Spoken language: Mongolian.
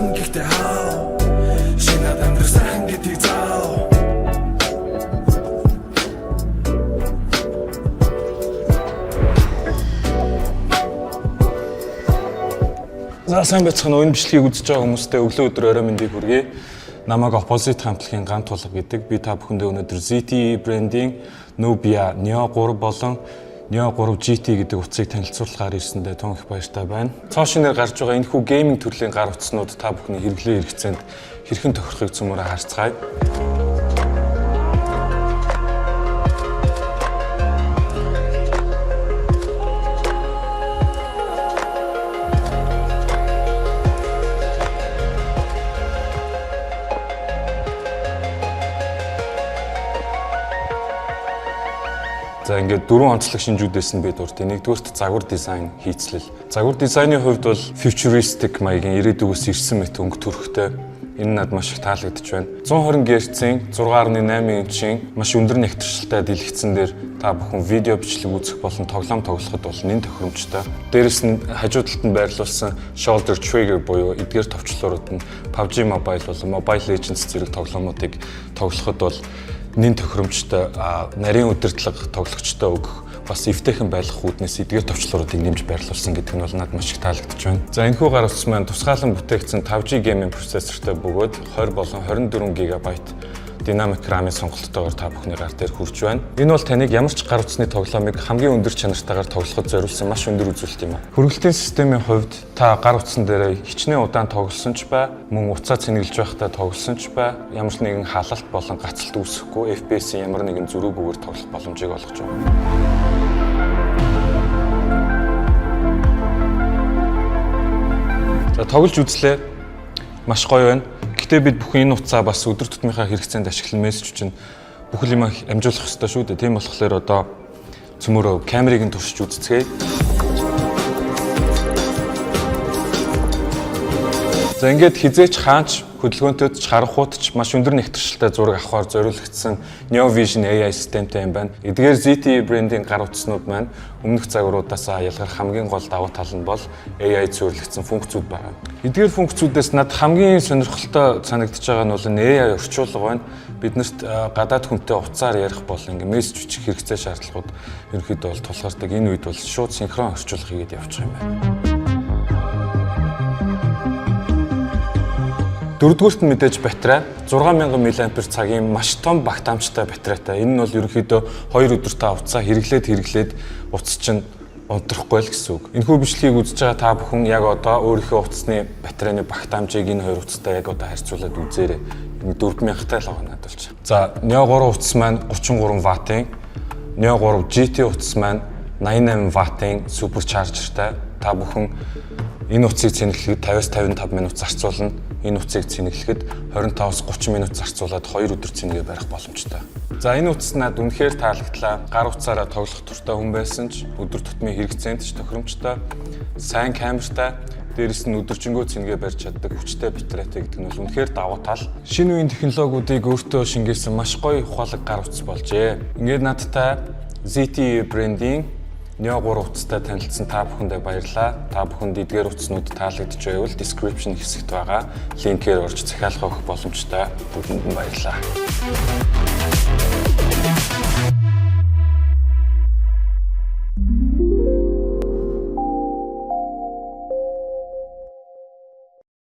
сайхан гэхдээ хаа шинэ амьдрах сайхан гэдгийг заа. За сайн байцгаана уу, энэ бичлэгийг үзэж байгаа хүмүүстээ өглөө өдөр орой мэндийг хүргэе. Намайг Opposite хамтлагийн ганц тулга гэдэг. Би та бүхэндээ өнөөдөр ZTE брендинг Nubia Neo 3 болон Neo 3 GT гэдэг утсыг танилцуулахаар ирсэндээ тун их баяртай байна. Цоошинээр гарч байгаа энэхүү гейминг төрлийн гар утаснууд та бүхний хэрэглээ хэрэгцээнд хэрхэн тохирохыг цөмөрө харцгаая. За ингээд дөрвөн онцлог шинжүүдээс нь бид урт. Нэгдүгээрт загвар дизайн хийцлэл. Загвар дизайны хувьд бол futuristic маягийн ирээдүгөөс ирсэн мэт өнгө төрхтэй. Энэ надад маш их таалагдж байна. 120 Гц-ийн 6.8 инчийн маш өндөр нэгтэршилтэй дэлгэцэн дээр та бүхэн видео бичлэг үзэх болон тоглоом тоглоход бол нэн тохиромжтой. Дээрэс нь хажуу талд нь байрлуулсан shoulder trigger буюу эдгээр товчлуурууд нь PUBG Mobile болон Mobile Legends зэрэг тоглоомуудыг тоглоход бол нэн тохиромжтой нарийн удирдлага тоглогчтой өгөх бас эвтэйхэн байх үүднээс эдгээр товчлууруудыг нэмж байрлуулсан гэдэг нь бол надад маш их таалагдж байна. За энэхүү гар утас маань тусгаалan бүтээгдсэн 5G gaming процессортой бөгөөд 20 болон 24 GB динамик рамын сонголттойгоор та бүхний гар дээр хүрч байна. Энэ бол таныг ямар ч гар утасны тоглоомыг хамгийн өндөр чанартайгаар тоглоход зориулсан маш өндөр үзүүлэлт юм а. Хүргэлтийн системийн хувьд та гар утсан дээр хичнээн удаан тоглосон ч бай, мөн уцаа цэнгэлж байхдаа тоглосон ч бай, ямар ч нэгэн халалт болон гацалт үүсэхгүй FPS-ийн ямар нэгэн зөрүүгүйгээр тоглох боломжийг олгож байна. За тоглож үзлээ. Маш гоё байна. Гэтэ бид бүхэн энэ утсаа бас өдөр тутмынхаа хэрэгцээнд ашиглан мессеж чинь бүхэл юм амжуулах хэрэгтэй шүү дээ. Тийм болохоор одоо цөмөрөө камерыг нь туршиж үзцгээе. За ингээд хизээч хаанч хөдөлгөөнтөд ч харанхуут ч маш өндөр нэгтэршилтэй зураг авахар зориулагдсан Neo Vision AI системтэй юм байна. Эдгээр ZTE брендинг гар утаснууд маань өмнөх загваруудаас ялгарх хамгийн гол давуу тал нь бол AI зөвлөгдсөн функцүүд байна. Эдгээр функцүүдээс надад хамгийн сонирхолтой санагдаж байгаа нь бол AI орчуулга байна. Биднэрт гадаад хүнтэй уцаар ярих бол ингээ мессеж бичих хэрэгцээ шаардлагууд ерөнхийдөө бол тулгардаг. Энэ үед бол шууд синхрон орчуулга хийгээд явчих юм байна. Дөрөвдүгüрт нь мэдээж батарей 6000 мАh цагийн маш том багтаамжтай батарейтай. Энэ нь бол ерөнхийдөө 2 өдөртөө уцаа хэрэглээд утас чинь унтрахгүй л гэсэн үг. Энэхүү бичлэгийг үзэж байгаа та бүхэн яг одоо өөрийнхөө утасны батарейны багтаамжийг энэ хоёр утастай яг одоо харьцуулаад үзээрэй. Энэ 4000-тай л байгаа надад болж. За Neo 3 утас маань 33 ваттын, Neo 3 GT утас маань 88 ваттын суперчаржертай. Та бүхэн энэ утсыг цэнэглэхэд 50-55 минут зарцуулна. Энэ утсыг цэнэглэхэд 25-30 минут зарцуулаад 2 өдөр цэнэгээ барих боломжтой. За энэ утас надад үнэхээр таалагдлаа. Гар утсаараа тоглох туртай хүн байсан ч өдөр тутмын хэрэгцээнд ч тохиромжтой, сайн камертай, дээрэс нь өдөржингөө цэнэгээ барьж чаддаг хүчтэй батарейтай гэдэг нь бол үнэхээр давуу тал. Шинэ үеийн технологиудыг өөртөө шингээсэн маш гоё ухаалаг гар утас болжээ. Ингээд надтай ZTE брендинг Neo 3 утастай танилцсан та бүхэндээ баярлалаа. Та бүхэнд эдгээр утаснууд таалагдж байвал description хэсэгт байгаа линкээр орж захиалга өгөх боломжтой. Бүгдэнд нь баярлалаа.